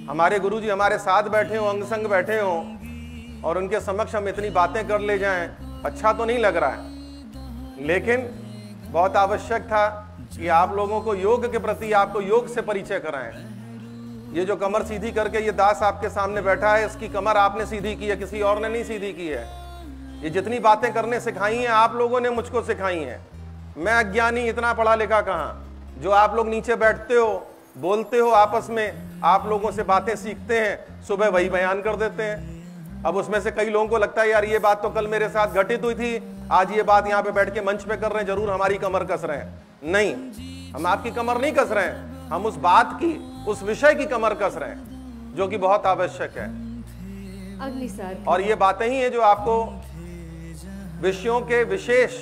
हमारे गुरुजी हमारे साथ बैठे हों, अंग संग बैठे हों और उनके समक्ष हम इतनी बातें कर ले जाएं, अच्छा तो नहीं लग रहा है। लेकिन बहुत आवश्यक था कि आप लोगों को योग के प्रति, आपको योग से परिचय कराएं। ये जो कमर सीधी करके ये दास आपके सामने बैठा है, इसकी कमर आपने सीधी की है, किसी और ने नहीं सीधी की है। ये जितनी बातें करने सिखाई हैं आप लोगों ने मुझको सिखाई हैं। मैं अज्ञानी, इतना पढ़ा लिखा कहाँ। जो आप लोग नीचे बैठते हो, बोलते हो आपस में, आप लोगों से बातें सीखते हैं, सुबह वही बयान कर देते हैं। अब उसमें से कई लोगों को लगता है यार ये बात तो कल मेरे साथ घटित हुई थी, आज ये बात यहाँ पे बैठ के मंच पे कर रहे हैं, जरूर हमारी कमर कस रहे हैं। नहीं, हम आपकी कमर नहीं कस रहे हैं, हम उस बात की, उस विषय की कमर कस रहे हैं जो कि बहुत आवश्यक है। अगली साल और ये बातें ही है जो आपको विषयों के विशेष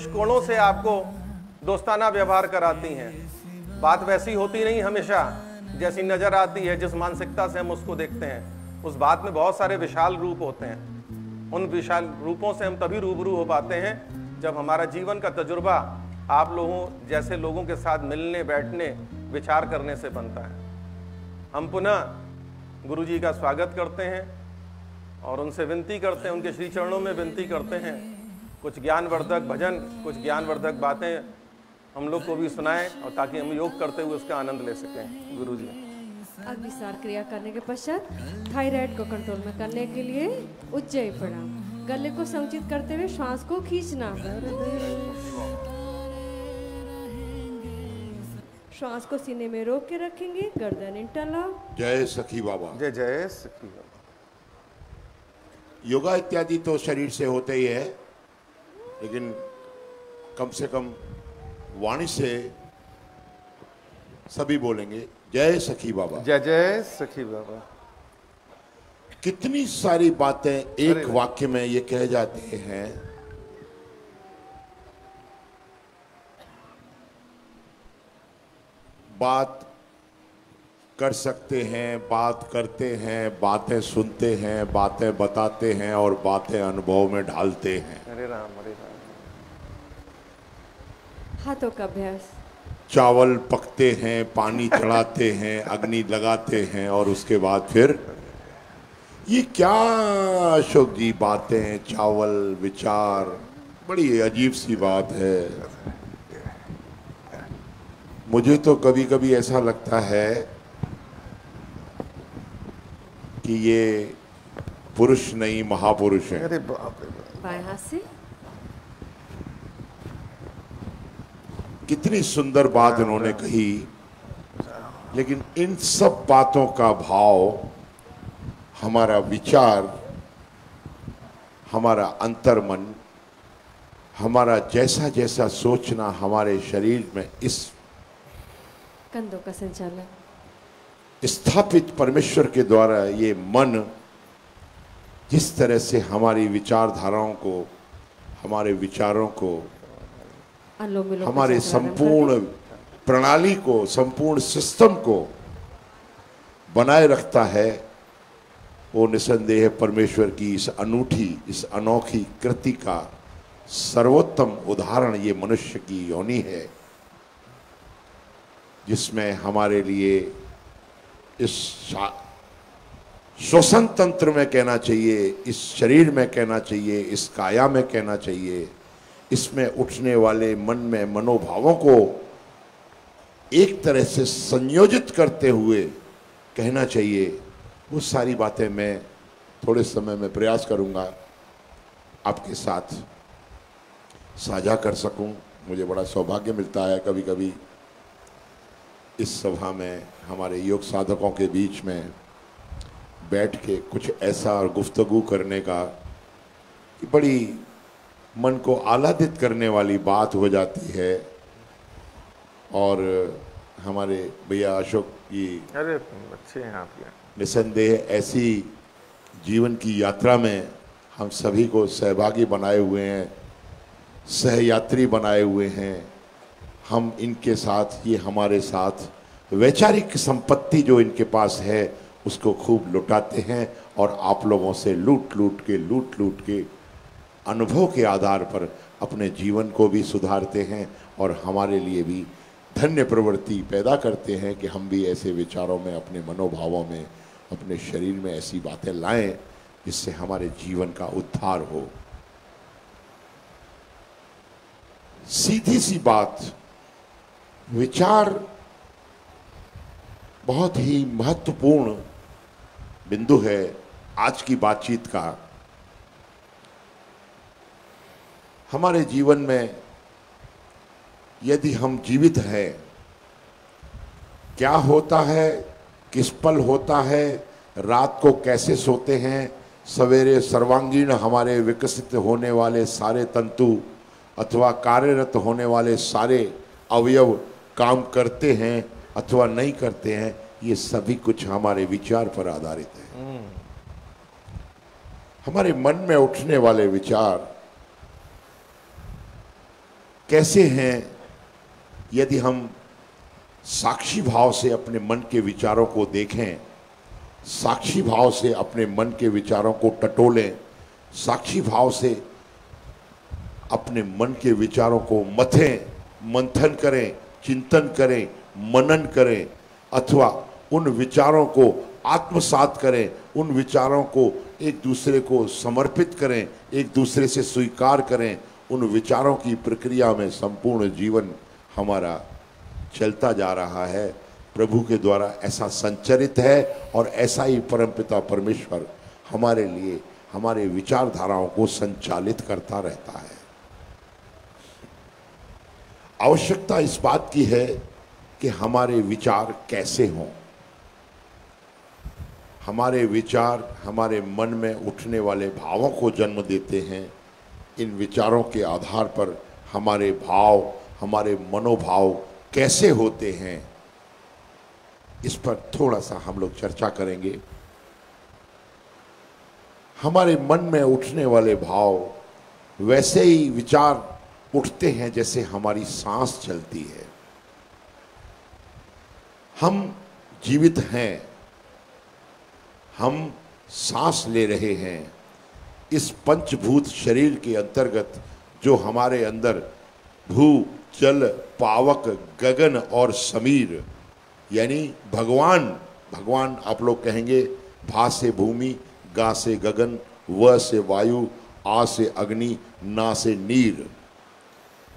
कोणों से आपको दोस्ताना व्यवहार कराती हैं। बात वैसी होती नहीं हमेशा जैसी नजर आती है, जिस मानसिकता से हम उसको देखते हैं। उस बात में बहुत सारे विशाल रूप होते हैं। उन विशाल रूपों से हम तभी रूबरू हो पाते हैं जब हमारा जीवन का तजुर्बा आप लोगों जैसे लोगों के साथ मिलने, बैठने, विचार करने से बनता है। हम पुनः गुरुजी का स्वागत करते हैं और उनसे विनती करते हैं, उनके श्री चरणों में विनती करते हैं, कुछ ज्ञानवर्धक भजन, कुछ ज्ञानवर्धक बातें हम लोग को भी सुनाएं और ताकि हम योग करते हुए उसका आनंद ले सकें। गुरुजी अग्निसार क्रिया करने के पश्चात थायराइड को कंट्रोल में करने के लिए उज्जयी प्रणाम। गले को संचित करते हुए श्वास को खींचना, श्वास को सीने में रोक के रखेंगे, गर्दन इंटरलॉक। जय सखी बाबा। जय जय सखी बाबा। योगा इत्यादि तो शरीर से होते ही है, लेकिन कम से कम वाणी से सभी बोलेंगे जय सखी बाबा। जय जय सखी बाबा। कितनी सारी बातें एक वाक्य में ये कह जाते हैं। बात कर सकते हैं, बात करते हैं, बातें सुनते हैं, बातें बताते हैं और बातें अनुभव में ढालते हैं। हरे राम हरे राम। हाथों का अभ्यास। चावल पकते हैं, पानी चढ़ाते हैं, अग्नि लगाते हैं और उसके बाद फिर ये क्या अशोक जी बातें, चावल, विचार, बड़ी अजीब सी बात है। मुझे तो कभी कभी ऐसा लगता है कि ये पुरुष नहीं महापुरुष है। अरे बाप रे बाप। बाएं हाथ से कितनी सुंदर बात उन्होंने कही, लेकिन इन सब बातों का भाव, हमारा विचार, हमारा अंतर्मन, हमारा जैसा जैसा सोचना हमारे शरीर में इस कंधों का संचालन स्थापित परमेश्वर के द्वारा, ये मन जिस तरह से हमारी विचारधाराओं को, हमारे विचारों को, हमारे संपूर्ण प्रणाली को, संपूर्ण सिस्टम को बनाए रखता है, वो निसंदेह परमेश्वर की इस अनूठी, इस अनोखी कृति का सर्वोत्तम उदाहरण ये मनुष्य की योनि है, जिसमें हमारे लिए इस श्वसन तंत्र में कहना चाहिए, इस शरीर में कहना चाहिए, इस काया में कहना चाहिए, इसमें उठने वाले मन में मनोभावों को एक तरह से संयोजित करते हुए कहना चाहिए। वो सारी बातें मैं थोड़े समय में प्रयास करूंगा आपके साथ साझा कर सकूं। मुझे बड़ा सौभाग्य मिलता है कभी कभी इस सभा में हमारे योग साधकों के बीच में बैठ के कुछ ऐसा गुफ्तगू करने का कि बड़ी मन को आह्लादित करने वाली बात हो जाती है। और हमारे भैया अशोक की अरे अच्छे हैं आप यार। निसंदेह ऐसी जीवन की यात्रा में हम सभी को सहभागी बनाए हुए हैं, सहयात्री बनाए हुए हैं। हम इनके साथ, ये हमारे साथ वैचारिक संपत्ति जो इनके पास है उसको खूब लुटाते हैं और आप लोगों से लूट लूट के अनुभव के आधार पर अपने जीवन को भी सुधारते हैं और हमारे लिए भी धन्य प्रवृत्ति पैदा करते हैं कि हम भी ऐसे विचारों में, अपने मनोभावों में, अपने शरीर में ऐसी बातें लाएं जिससे हमारे जीवन का उद्धार हो। सीधी सी बात, विचार बहुत ही महत्वपूर्ण बिंदु है आज की बातचीत का। हमारे जीवन में यदि हम जीवित हैं, क्या होता है, किस पल होता है, रात को कैसे सोते हैं, सवेरे सर्वांगीण हमारे विकसित होने वाले सारे तंतु अथवा कार्यरत होने वाले सारे अवयव काम करते हैं अथवा नहीं करते हैं, ये सभी कुछ हमारे विचार पर आधारित है। हमारे मन में उठने वाले विचार कैसे हैं, यदि हम साक्षी भाव से अपने मन के विचारों को देखें, साक्षी भाव से अपने मन के विचारों को टटोलें, साक्षी भाव से अपने मन के विचारों को मथें, मंथन करें, चिंतन करें, मनन करें अथवा उन विचारों को आत्मसात करें, उन विचारों को एक दूसरे को समर्पित करें, एक दूसरे से स्वीकार करें, उन विचारों की प्रक्रिया में संपूर्ण जीवन हमारा चलता जा रहा है। प्रभु के द्वारा ऐसा संचरित है और ऐसा ही परमपिता परमेश्वर हमारे लिए हमारे विचारधाराओं को संचालित करता रहता है। आवश्यकता इस बात की है कि हमारे विचार कैसे हों। हमारे विचार हमारे मन में उठने वाले भावों को जन्म देते हैं। इन विचारों के आधार पर हमारे भाव, हमारे मनोभाव कैसे होते हैं, इस पर थोड़ा सा हम लोग चर्चा करेंगे। हमारे मन में उठने वाले भाव वैसे ही विचार उठते हैं जैसे हमारी सांस चलती है। हम जीवित हैं, हम सांस ले रहे हैं। इस पंचभूत शरीर के अंतर्गत जो हमारे अंदर भू, जल, पावक, गगन और समीर यानी भगवान आप लोग कहेंगे, भा से भूमि, गा से गगन, व से वायु, आ से अग्नि, ना से नीर,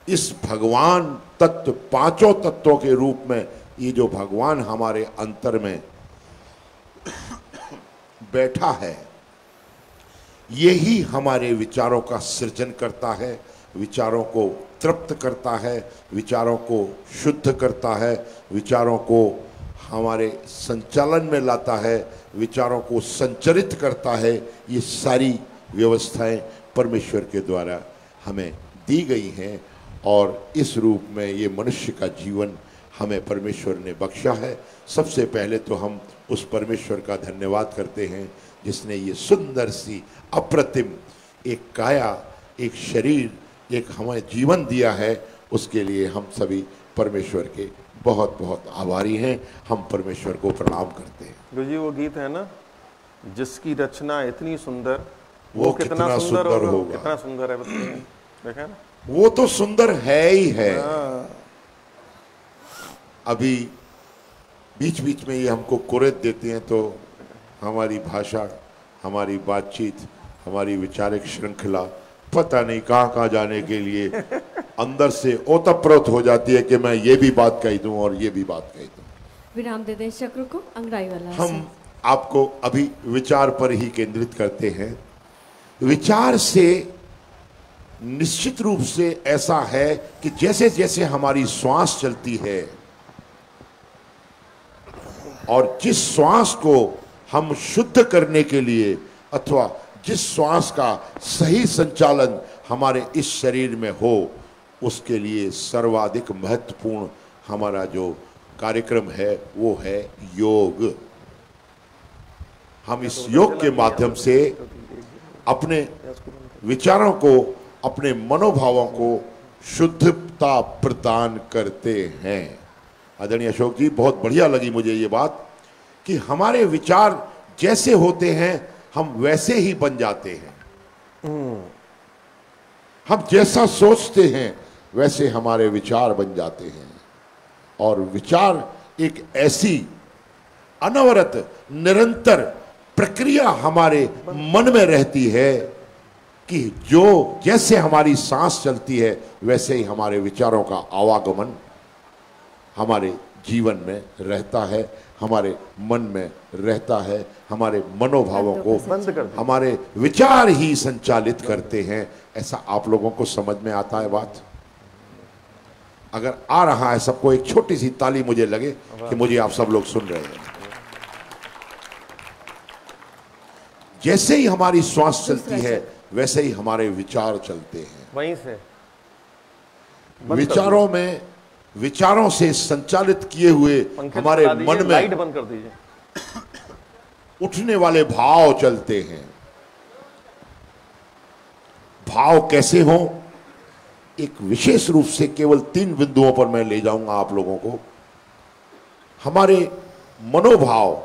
इस भगवान तत्व, पांचों तत्वों के रूप में ये जो भगवान हमारे अंतर में बैठा है, यही हमारे विचारों का सृजन करता है, विचारों को तृप्त करता है, विचारों को शुद्ध करता है, विचारों को हमारे संचालन में लाता है, विचारों को संचरित करता है। ये सारी व्यवस्थाएं परमेश्वर के द्वारा हमें दी गई हैं और इस रूप में ये मनुष्य का जीवन हमें परमेश्वर ने बख्शा है। सबसे पहले तो हम उस परमेश्वर का धन्यवाद करते हैं जिसने ये सुंदर सी अप्रतिम एक काया, एक शरीर, एक हमें जीवन दिया है। उसके लिए हम सभी परमेश्वर के बहुत बहुत आभारी हैं। हम परमेश्वर को प्रणाम करते हैं। गुरु जी, वो गीत है ना, जिसकी रचना इतनी सुंदर वो कितना सुंदर होगा। कितना सुंदर है, बताइए, देखा ना? वो तो सुंदर है ही है। अभी बीच बीच में ये हमको कुरेद देते हैं तो हमारी भाषा, हमारी बातचीत, हमारी विचारिक श्रृंखला पता नहीं कहाँ कहाँ जाने के लिए अंदर से ओतप्रोत हो जाती है कि मैं ये भी बात कही दूं और ये भी बात कही दूं। विराम दे दें चक्र को, अंगड़ाई वाला। हम आपको अभी विचार पर ही केंद्रित करते हैं। विचार से निश्चित रूप से ऐसा है कि जैसे जैसे हमारी श्वास चलती है और जिस श्वास को हम शुद्ध करने के लिए अथवा जिस श्वास का सही संचालन हमारे इस शरीर में हो, उसके लिए सर्वाधिक महत्वपूर्ण हमारा जो कार्यक्रम है वो है योग। हम इस योग के माध्यम से अपने विचारों को, अपने मनोभावों को शुद्धता प्रदान करते हैं। आदरणीय अशोक जी, बहुत बढ़िया लगी मुझे ये बात कि हमारे विचार जैसे होते हैं हम वैसे ही बन जाते हैं। हम जैसा सोचते हैं वैसे हमारे विचार बन जाते हैं। और विचार एक ऐसी अनवरत निरंतर प्रक्रिया हमारे मन में रहती है कि जो जैसे हमारी सांस चलती है वैसे ही हमारे विचारों का आवागमन हमारे जीवन में रहता है, हमारे मन में रहता है, हमारे मनोभावों को बंद कर दो। हमारे विचार ही संचालित करते हैं। ऐसा आप लोगों को समझ में आता है बात? अगर आ रहा है सबको, एक छोटी सी ताली मुझे लगे कि मुझे आप सब लोग सुन रहे हैं। जैसे ही हमारी श्वास चलती है वैसे ही हमारे विचार चलते हैं। वहीं से विचारों में, विचारों से संचालित किए हुए हमारे मन में लाइट बंद कर दीजिए, उठने वाले भाव चलते हैं। भाव कैसे हों, एक विशेष रूप से केवल 3 बिंदुओं पर मैं ले जाऊंगा आप लोगों को। हमारे मनोभाव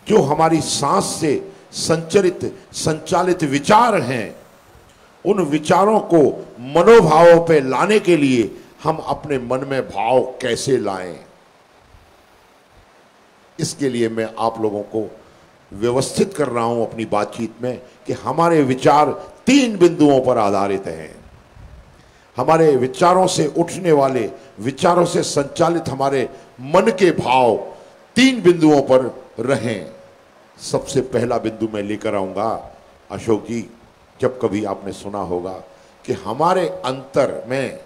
जो हमारी सांस से संचालित विचार हैं, उन विचारों को मनोभावों पे लाने के लिए हम अपने मन में भाव कैसे लाएं, इसके लिए मैं आप लोगों को व्यवस्थित कर रहा हूं अपनी बातचीत में कि हमारे विचार 3 बिंदुओं पर आधारित हैं। हमारे विचारों से उठने वाले, विचारों से संचालित हमारे मन के भाव 3 बिंदुओं पर रहें। सबसे पहला बिंदु मैं लेकर आऊंगा, अशोक जी, जब कभी आपने सुना होगा कि हमारे अंतर में,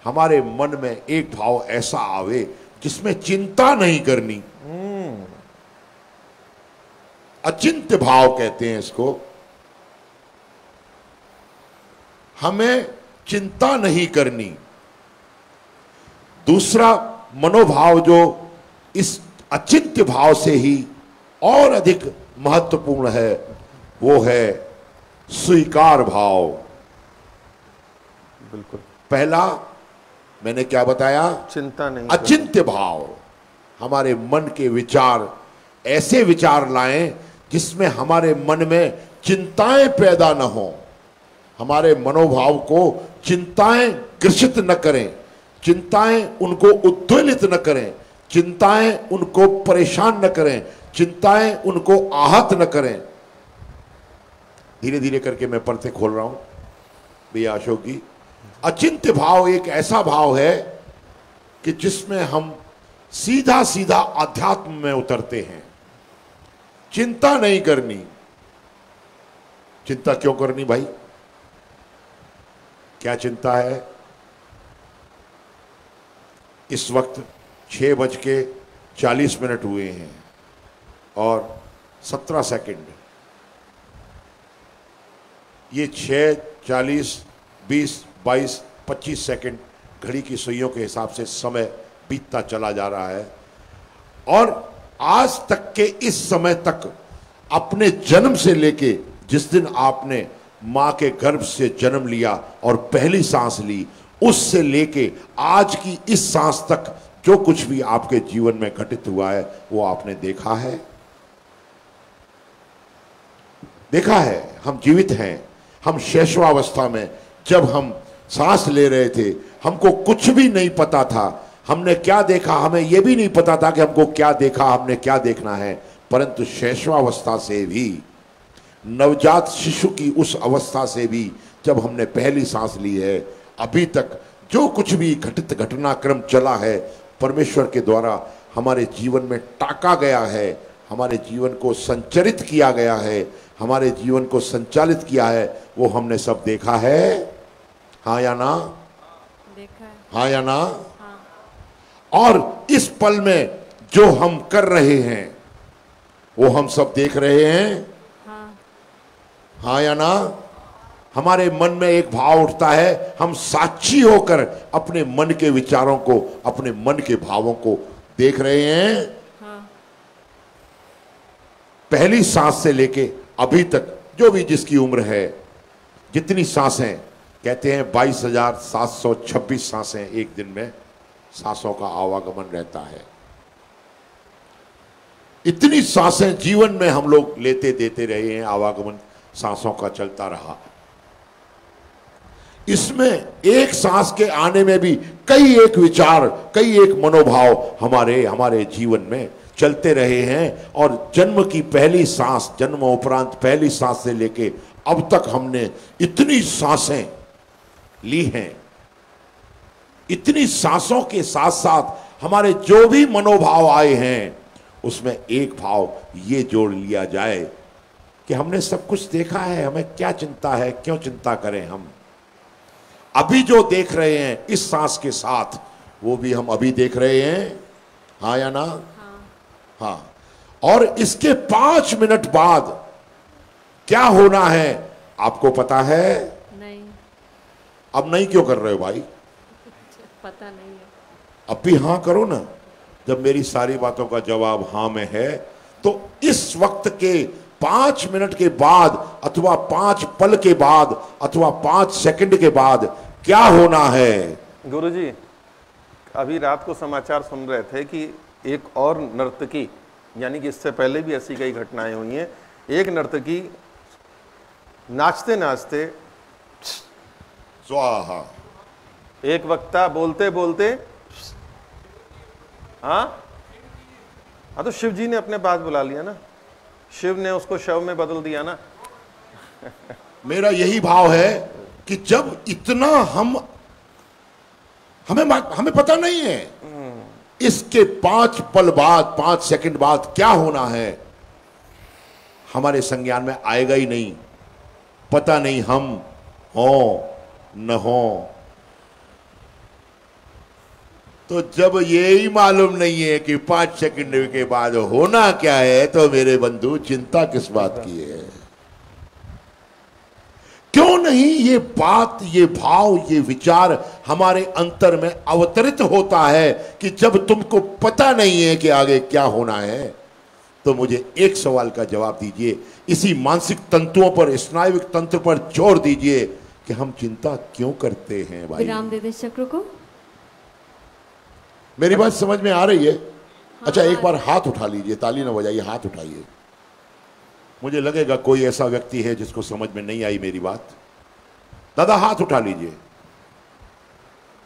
हमारे मन में एक भाव ऐसा आवे जिसमें चिंता नहीं करनी। अचिंत्य भाव कहते हैं इसको। हमें चिंता नहीं करनी। दूसरा मनोभाव जो इस अचिंत्य भाव से ही और अधिक महत्वपूर्ण है, वो है स्वीकार भाव। बिल्कुल। पहला मैंने क्या बताया? चिंता नहीं, अचिंत्य भाव। हमारे मन के विचार ऐसे विचार लाएं जिसमें हमारे मन में चिंताएं पैदा न हो, हमारे मनोभाव को चिंताएं ग्रसित न करें, चिंताएं उनको उद्वेलित न करें, चिंताएं उनको परेशान न करें, चिंताएं उनको आहत न करें। धीरे धीरे करके मैं परतें खोल रहा हूं भैया अशोक जी। अचिंत्य भाव एक ऐसा भाव है कि जिसमें हम सीधा सीधा अध्यात्म में उतरते हैं। चिंता नहीं करनी। चिंता क्यों करनी भाई? क्या चिंता है? इस वक्त 6:40 हुए हैं और 17 सेकंड। ये 6, 40, 20, 22, 25 सेकंड घड़ी की सुइयों के हिसाब से समय बीतता चला जा रहा है। और आज तक के इस समय तक, अपने जन्म से लेके जिस दिन आपने मां के गर्भ से जन्म लिया और पहली सांस ली, उससे लेके आज की इस सांस तक जो कुछ भी आपके जीवन में घटित हुआ है वो आपने देखा है? देखा है। हम जीवित हैं। हम शैशवावस्था में जब हम सांस ले रहे थे, हमको कुछ भी नहीं पता था हमने क्या देखा, हमें यह भी नहीं पता था कि हमको क्या देखा, हमने क्या देखना है। परंतु शैशवावस्था से भी, नवजात शिशु की उस अवस्था से भी जब हमने पहली सांस ली है, अभी तक जो कुछ भी घटित घटनाक्रम चला है परमेश्वर के द्वारा हमारे जीवन में टाका गया है, हमारे जीवन को संचरित किया गया है, हमारे जीवन को संचालित किया है, वो हमने सब देखा है। हाँ या ना? देखा है। हाँ या ना? हाँ। और इस पल में जो हम कर रहे हैं वो हम सब देख रहे हैं। हाँ। हाँ या ना? हमारे मन में एक भाव उठता है, हम साक्षी होकर अपने मन के विचारों को, अपने मन के भावों को देख रहे हैं। हाँ। पहली सांस से लेके अभी तक जो भी जिसकी उम्र है, जितनी सांसें, कहते हैं 22,726 सांसें एक दिन में सांसों का आवागमन रहता है। इतनी सांसें जीवन में हम लोग लेते देते रहे हैं, आवागमन सांसों का चलता रहा। इसमें एक सांस के आने में भी कई एक विचार, कई एक मनोभाव हमारे जीवन में चलते रहे हैं। और जन्म की पहली सांस, जन्म उपरांत पहली सांस से लेके अब तक हमने इतनी सांसें ली हैं। इतनी सांसों के साथ साथ हमारे जो भी मनोभाव आए हैं, उसमें एक भाव ये जोड़ लिया जाए कि हमने सब कुछ देखा है, हमें क्या चिंता है, क्यों चिंता करें। हम अभी जो देख रहे हैं इस सांस के साथ, वो भी हम अभी देख रहे हैं, हाँ या ना? हाँ। और इसके 5 मिनट बाद क्या होना है आपको पता है? नहीं। अब नहीं क्यों कर रहे हो भाई? पता नहीं है। अब भी हाँ करो ना। जब मेरी सारी बातों का जवाब हाँ में है, तो इस वक्त के 5 मिनट के बाद अथवा 5 पल के बाद अथवा 5 सेकंड के बाद क्या होना है? गुरुजी, अभी रात को समाचार सुन रहे थे कि एक और नर्तकी, यानी कि इससे पहले भी ऐसी कई घटनाएं हुई हैं, एक नर्तकी नाचते नाचते, स्वाहा, एक वक्ता बोलते बोलते, हाँ तो शिव जी ने अपने पास बुला लिया ना, शिव ने उसको शव में बदल दिया ना। मेरा यही भाव है कि जब इतना हमें पता नहीं है इसके 5 पल बाद, 5 सेकंड बाद क्या होना है, हमारे संज्ञान में आएगा ही नहीं। पता नहीं हम हो न हो। तो जब ये ही मालूम नहीं है कि 5 सेकंड के बाद होना क्या है, तो मेरे बंधु चिंता किस बात की है? क्यों नहीं ये बात, ये भाव, ये विचार हमारे अंतर में अवतरित होता है कि जब तुमको पता नहीं है कि आगे क्या होना है, तो मुझे एक सवाल का जवाब दीजिए। इसी मानसिक तंतुओं पर, स्नायुविक तंत्र पर जोर दीजिए कि हम चिंता क्यों करते हैं भाई? विराम दे दे चक्र को। मेरी बात समझ में आ रही है? अच्छा, एक बार हाथ उठा लीजिए, ताली ना बजाइए, हाथ उठाइए। मुझे लगेगा कोई ऐसा व्यक्ति है जिसको समझ में नहीं आई मेरी बात। दादा हाथ उठा लीजिए।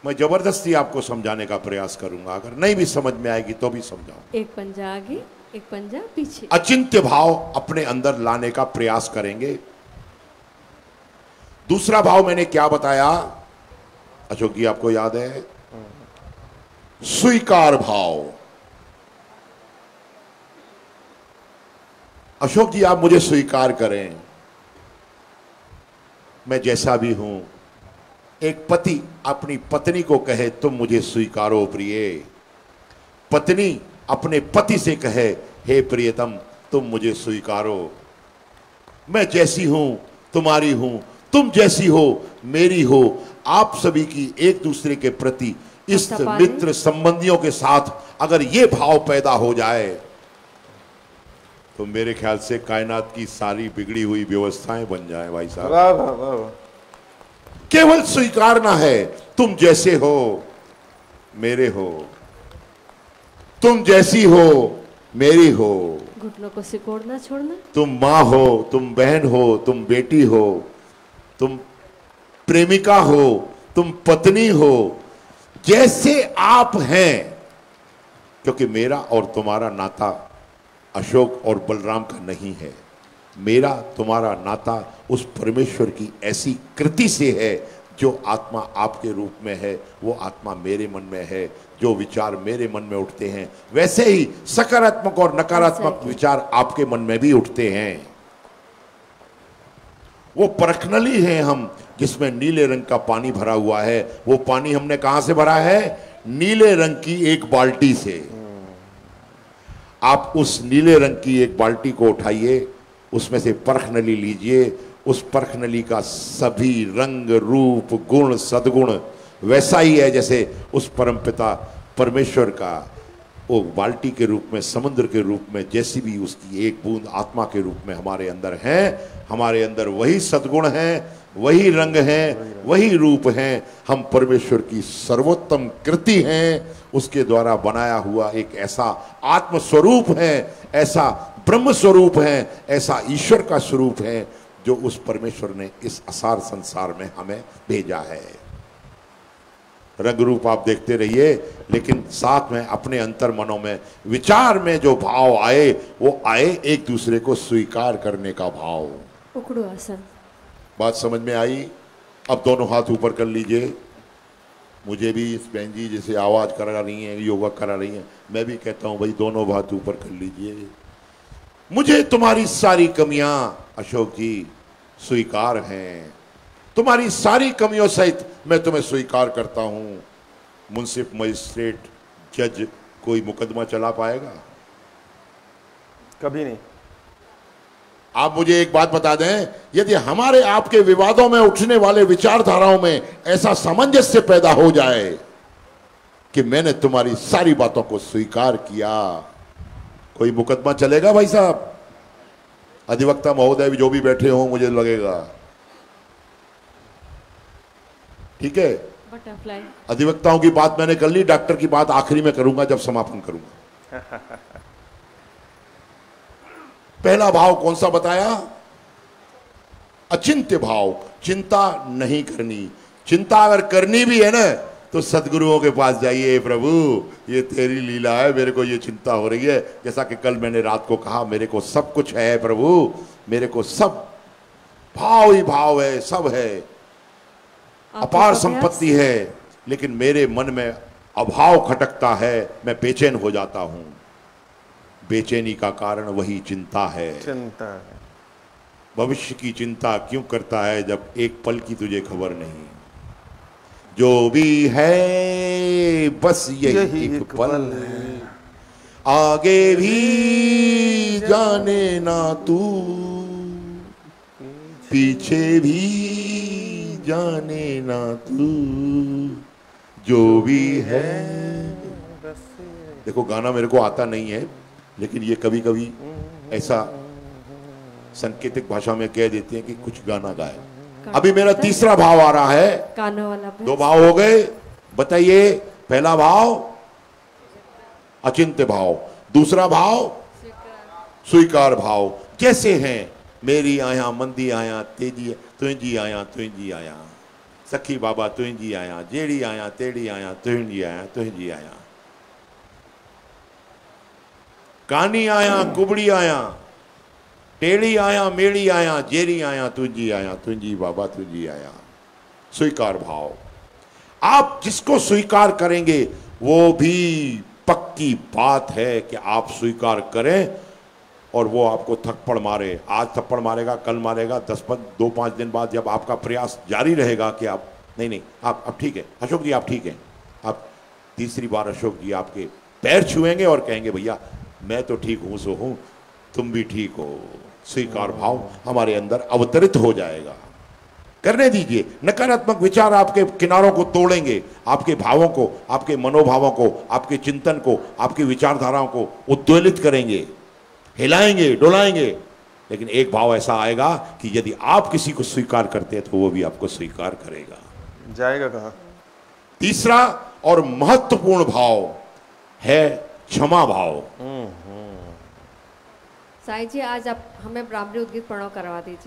मैं जबरदस्ती आपको समझाने का प्रयास करूंगा, अगर नहीं भी समझ में आएगी तो भी समझाऊं। एक पंजा आगे, एक पंजा पीछे। अचिंत्य भाव अपने अंदर लाने का प्रयास करेंगे। दूसरा भाव मैंने क्या बताया अशोक जी, आपको याद है? स्वीकार भाव। अशोक जी, आप मुझे स्वीकार करें, मैं जैसा भी हूं। एक पति अपनी पत्नी को कहे, तुम मुझे स्वीकारो प्रिय। पत्नी अपने पति से कहे, हे प्रियतम तुम मुझे स्वीकारो। मैं जैसी हूं तुम्हारी हूं, तुम जैसी हो मेरी हो। आप सभी की एक दूसरे के प्रति, इस मित्र संबंधियों के साथ अगर ये भाव पैदा हो जाए, तो मेरे ख्याल से कायनात की सारी बिगड़ी हुई व्यवस्थाएं बन जाए भाई साहब। वाह वाह वाह। केवल स्वीकारना है, तुम जैसे हो मेरे हो, तुम जैसी हो मेरी हो। घुटनों को सिकोड़ना छोड़ना। तुम माँ हो, तुम बहन हो, तुम बेटी हो, तुम प्रेमिका हो, तुम पत्नी हो, जैसे आप हैं। क्योंकि मेरा और तुम्हारा नाता अशोक और बलराम का नहीं है। मेरा तुम्हारा नाता उस परमेश्वर की ऐसी कृति से है, जो आत्मा आपके रूप में है वो आत्मा मेरे मन में है। जो विचार मेरे मन में उठते हैं, वैसे ही सकारात्मक और नकारात्मक विचार आपके मन में भी उठते हैं। वो परखनली हैं हम, जिसमें नीले रंग का पानी भरा हुआ है। वो पानी हमने कहां से भरा है? नीले रंग की एक बाल्टी से। आप उस नीले रंग की एक बाल्टी को उठाइए, उसमें से परखनली लीजिए। उस परखनली का सभी रंग, रूप, गुण, सद्गुण वैसा ही है जैसे उस परमपिता परमेश्वर का वो बाल्टी के रूप में, समुद्र के रूप में, जैसी भी उसकी एक बूंद आत्मा के रूप में हमारे अंदर है। हमारे अंदर वही सद्गुण हैं, वही रंग हैं, वही रूप हैं। हम परमेश्वर की सर्वोत्तम कृति हैं। उसके द्वारा बनाया हुआ एक ऐसा आत्म स्वरूप है, ऐसा ब्रह्म स्वरूप है, ऐसा ईश्वर का स्वरूप है, जो उस परमेश्वर ने इस असार संसार में हमें भेजा है। रंग रूप आप देखते रहिए, लेकिन साथ में अपने अंतर मनों में, विचार में जो भाव आए वो आए एक दूसरे को स्वीकार करने का भाव। उकड़ू आसन। बात समझ में आई? अब दोनों हाथ ऊपर कर लीजिए। मुझे भी इस बहन जी जैसे आवाज करा रही हैं, योगा करा रही हैं, मैं भी कहता हूं भाई दोनों हाथ ऊपर कर लीजिए। मुझे तुम्हारी सारी कमियां अशोक जी स्वीकार हैं, तुम्हारी सारी कमियों सहित मैं तुम्हें स्वीकार करता हूं। मुंसिफ, मजिस्ट्रेट, जज कोई मुकदमा चला पाएगा? कभी नहीं। आप मुझे एक बात बता दें, यदि हमारे आपके विवादों में उठने वाले विचारधाराओं में ऐसा सामंजस्य पैदा हो जाए कि मैंने तुम्हारी सारी बातों को स्वीकार किया, कोई मुकदमा चलेगा भाई साहब? अधिवक्ता महोदय भी जो भी बैठे हों, मुझे लगेगा ठीक है। बटरफ्लाई। अधिवक्ताओं की बात मैंने कर ली, डॉक्टर की बात आखिरी में करूंगा जब समापन करूंगा। पहला भाव कौन सा बताया? अचिंत्य भाव। चिंता नहीं करनी। चिंता अगर करनी भी है ना तो सदगुरुओं के पास जाइए, प्रभु ये तेरी लीला है, मेरे को ये चिंता हो रही है। जैसा कि कल मैंने रात को कहा, मेरे को सब कुछ है प्रभु, मेरे को सब भाव ही भाव है, सब है, अपार संपत्ति है, लेकिन मेरे मन में अभाव खटकता है, मैं बेचैन हो जाता हूं। बेचैनी का कारण वही चिंता है। चिंता है। भविष्य की चिंता क्यों करता है जब एक पल की तुझे खबर नहीं? जो भी है बस यही एक पल है, आगे भी जाने ना तू, पीछे भी जाने ना तू, जो भी है। देखो गाना मेरे को आता नहीं है, लेकिन ये कभी कभी ऐसा सांकेतिक भाषा में कह देते हैं कि कुछ गाना गाए। अभी मेरा तीसरा भाव आ रहा है। कानों वाला। दो भाव हो गए, बताइए। पहला भाव अचिंत्य भाव, दूसरा भाव स्वीकार भाव। कैसे हैं? मेरी आया मंदी आया तेजी तुझी आया तुझी आया, सखी बाबा तुझी आया, जेड़ी आया तेड़ी आया तुझी आया तुझी आया, कानी आया कुबड़ी आया, टेढ़ी आया मेड़ी आया, जेरी आया तुझी बाबा तुझी आया। स्वीकार भाव। आप जिसको स्वीकार करेंगे वो भी पक्की बात है कि आप स्वीकार करें और वो आपको थप्पड़ मारे। आज थप्पड़ मारेगा, कल मारेगा, 2-5 दिन बाद जब आपका प्रयास जारी रहेगा कि आप नहीं आप अब ठीक है अशोक जी, आप ठीक है, आप तीसरी बार अशोक जी आपके पैर छुएंगे और कहेंगे भैया मैं तो ठीक हूं, सो हूं, तुम भी ठीक हो। स्वीकार भाव हमारे अंदर अवतरित हो जाएगा। करने दीजिए। नकारात्मक विचार आपके किनारों को तोड़ेंगे, आपके भावों को, आपके मनोभावों को, आपके चिंतन को, आपकी विचारधाराओं को उद्वेलित करेंगे, हिलाएंगे, डुलाएंगे। लेकिन एक भाव ऐसा आएगा कि यदि आप किसी को स्वीकार करते हैं तो वो भी आपको स्वीकार करेगा। जाएगा कहां? तीसरा और महत्वपूर्ण भाव है क्षमा भाव। साईं जी आज आप हमें ब्राह्मणी उद्गीत प्रणव करवा दीजिए।